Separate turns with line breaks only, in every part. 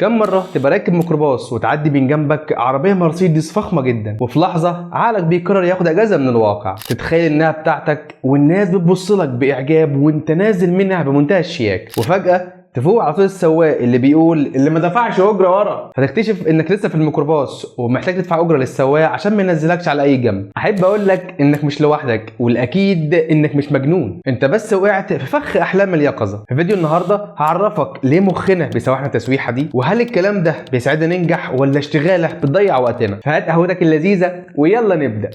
كم مرة تبقى راكب ميكروباص وتعدي من جنبك عربية مرسيدس فخمة جدا، وفي لحظة عقلك بيقرر ياخد اجازة من الواقع، تتخيل انها بتاعتك والناس بتبصلك باعجاب وانت نازل منها بمنتهى الشياكة، وفجأة تفوق على صوت السواق اللي بيقول اللي ما دفعش اجره ورا، فتكتشف انك لسه في الميكروباص ومحتاج تدفع اجره للسواق عشان ما ينزلكش على اي جنب. احب اقول لك انك مش لوحدك، والاكيد انك مش مجنون، انت بس وقعت في فخ احلام اليقظه. في فيديو النهارده هعرفك ليه مخنا بيسوحنا التسويحه دي، وهل الكلام ده بيساعدنا ننجح ولا اشتغاله بتضيع وقتنا. فهات قهوتك اللذيذه ويلا نبدا.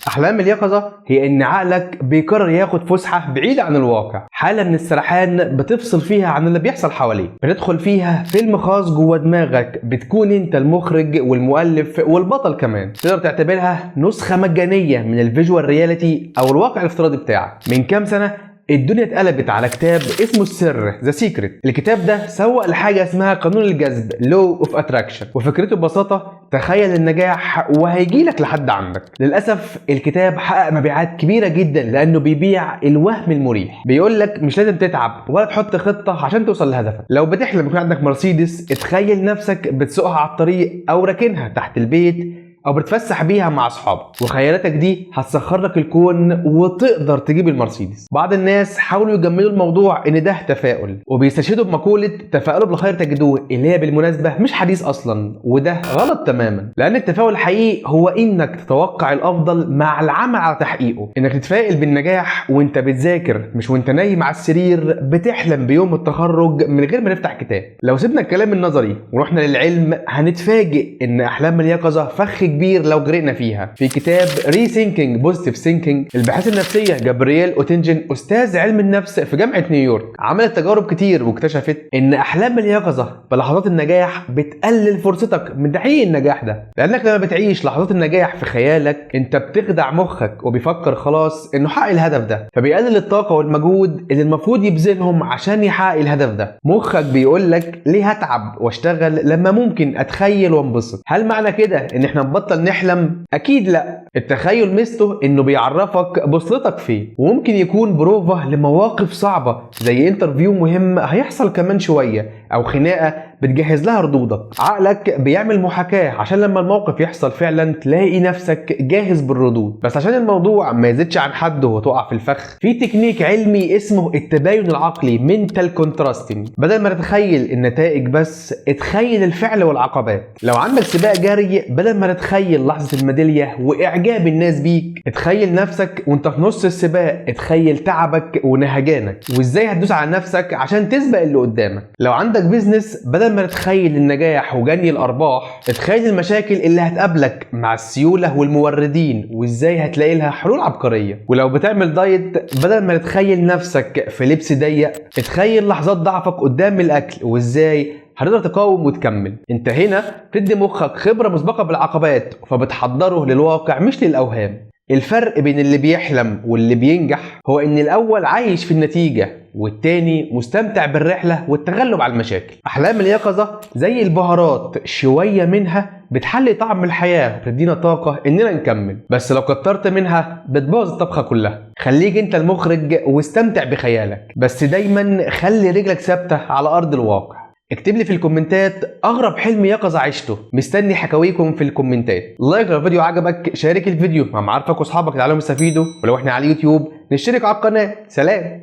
أحلام اليقظة هي إن عقلك بيقرر ياخد فسحة بعيدة عن الواقع، حالة من السرحان بتفصل فيها عن اللي بيحصل حواليك، بتدخل فيها فيلم خاص جوه دماغك، بتكون أنت المخرج والمؤلف والبطل كمان. تقدر تعتبرها نسخة مجانية من الفيجوال رياليتي أو الواقع الافتراضي بتاعك. من كام سنة الدنيا اتقلبت على كتاب اسمه السر ذا سيكريت. الكتاب ده سوق لحاجه اسمها قانون الجذب لو اوف اتراكشن، وفكرته ببساطه تخيل النجاح وهيجي لك لحد عندك. للاسف الكتاب حقق مبيعات كبيره جدا لانه بيبيع الوهم المريح، بيقول لك مش لازم تتعب ولا تحط خطه عشان توصل لهدفك. لو بتحلم يكون عندك مرسيدس، اتخيل نفسك بتسوقها على الطريق او راكنها تحت البيت او بتفسح بيها مع اصحابك، وخيالاتك دي هتسخر لك الكون وتقدر تجيب المرسيدس. بعض الناس حاولوا يجملوا الموضوع ان ده تفاؤل، وبيستشهدوا بمقوله تفاؤلوا بالخير تجدوه، اللي هي بالمناسبه مش حديث اصلا، وده غلط تماما. لان التفاؤل الحقيقي هو انك تتوقع الافضل مع العمل على تحقيقه، انك تتفائل بالنجاح وانت بتذاكر مش وانت نايم على السرير بتحلم بيوم التخرج من غير ما نفتح كتاب. لو سيبنا الكلام النظري ورحنا للعلم هنتفاجئ ان احلام اليقظه فخ كبير لو جرينا فيها. في كتاب ري ثينكينج بوزيتيف ثينكينج، الباحث النفسيه جابرييل اوتنجن استاذ علم النفس في جامعه نيويورك عملت تجارب كتير واكتشفت ان احلام اليقظه بلحظات النجاح بتقلل فرصتك من تحقيق النجاح ده، لانك لما بتعيش لحظات النجاح في خيالك انت بتخدع مخك وبيفكر خلاص انه حقق الهدف ده، فبيقلل الطاقه والمجهود اللي المفروض يبذلهم عشان يحقق الهدف ده. مخك بيقول لك ليه هتعب واشتغل لما ممكن اتخيل وانبسط. هل معنى كده ان احنا نبطل نحلم؟ اكيد لا. التخيل مثله انه بيعرفك بوصلتك فين، وممكن يكون بروفة لمواقف صعبة زي انترفيو مهم هيحصل كمان شوية، او خناقة بتجهز لها ردودك. عقلك بيعمل محاكاة عشان لما الموقف يحصل فعلا تلاقي نفسك جاهز بالردود. بس عشان الموضوع ما يزيدش عن حده وتقع في الفخ، في تكنيك علمي اسمه التباين العقلي mental contrasting. بدل ما تتخيل النتائج بس اتخيل الفعل والعقبات. لو عندك سباق جري، بدل ما تتخيل لحظة الميدالية واعجاب الناس بيك، اتخيل نفسك وانت في نص السباق، اتخيل تعبك ونهجانك وازاي هتدوس على نفسك عشان تسبق اللي قدامك. لو عندك بيزنس، بدل ما تتخيل النجاح وجني الارباح، اتخيل المشاكل اللي هتقابلك مع السيوله والموردين وازاي هتلاقي لها حلول عبقريه. ولو بتعمل دايت، بدل ما تتخيل نفسك في لبس ضيق، اتخيل لحظات ضعفك قدام الاكل وازاي هتقدر تقاوم وتكمل. انت هنا بتدي مخك خبره مسبقه بالعقبات، فبتحضره للواقع مش للاوهام. الفرق بين اللي بيحلم واللي بينجح هو ان الاول عايش في النتيجه، والتاني مستمتع بالرحلة والتغلب على المشاكل. أحلام اليقظة زي البهارات، شوية منها بتحلي طعم الحياة وبتدينا طاقة إننا نكمل، بس لو كترت منها بتبوظ الطبخة كلها. خليك أنت المخرج واستمتع بخيالك، بس دايما خلي رجلك ثابتة على أرض الواقع. اكتب لي في الكومنتات اغرب حلم يقظة عشته، مستني حكاويكم في الكومنتات. لايك لو الفيديو عجبك، شارك الفيديو مع معارفك واصحابك تعالوا يستفيدوا، ولو احنا على اليوتيوب نشترك على القناة. سلام.